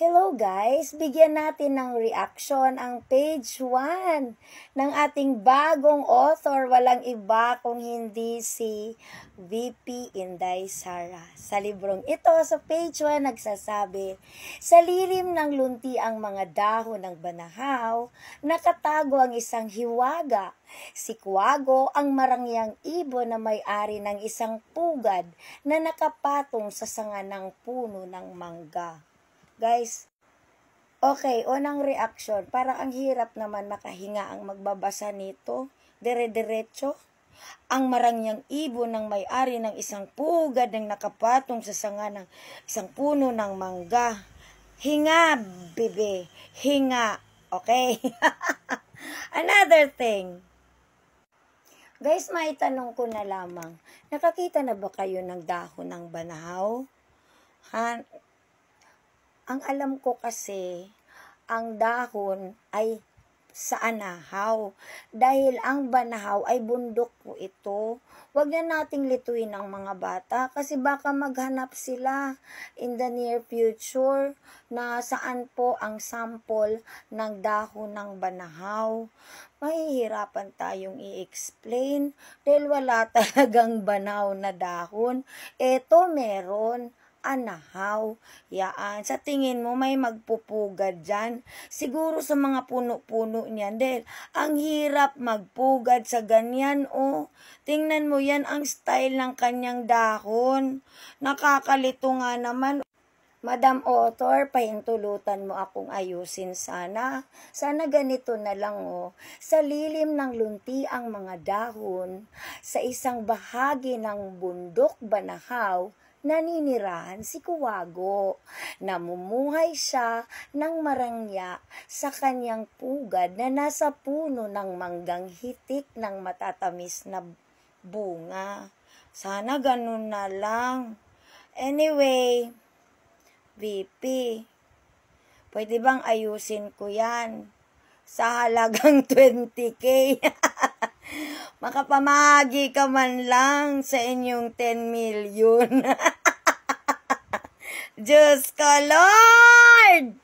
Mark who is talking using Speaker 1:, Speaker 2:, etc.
Speaker 1: Hello guys! Bigyan natin ng reaction ang page 1 ng ating bagong author. Walang iba kung hindi si VP Inday Sara. Sa librong ito, sa page 1, nagsasabi, sa lilim ng lunti ang mga dahon ng banahaw, nakatago ang isang hiwaga. Si Kuwago ang marangyang ibon na may-ari ng isang pugad na nakapatong sa sanga ng puno ng mangga. Guys, okay, unang reaction. Parang ang hirap naman makahinga ang magbabasa nito. Dire-diretso. Ang marangyang ibon ng may-ari ng isang pugad ng nakapatong sa sanga ng isang puno ng mangga. Hinga, bebe. Hinga. Okay? Another thing. Guys, may tanong ko na lamang. Nakakita na ba kayo ng dahon ng banahaw? Ang alam ko kasi, ang dahon ay sa anahaw. Dahil ang banahaw ay bundok po ito. Huwag na nating lituin ang mga bata kasi baka maghanap sila in the near future na saan po ang sample ng dahon ng banahaw. Mahihirapan tayong i-explain dahil wala talagang banahaw na dahon. Ito meron. Anahaw. Yaan. Sa tingin mo may magpupugad dyan? Siguro sa mga puno-puno niyan. Dahil ang hirap magpugad sa ganyan. Oh, tingnan mo yan ang style ng kanyang dahon. Nakakalito nga naman. Madam Author, pahintulutan mo akong ayusin sana. Sana ganito na lang oh. Sa lilim ng lunti ang mga dahon, sa isang bahagi ng bundok banahaw, naninirahan si Kuwago. Namumuhay siya ng marangya sa kanyang pugad na nasa puno ng manggang hitik ng matatamis na bunga. Sana ganun na lang. Anyway, VP, pwede bang ayusin ko yan sa halagang 20K? Makapamahagi ka man lang sa inyong 10 million. Diyos ko, Lord!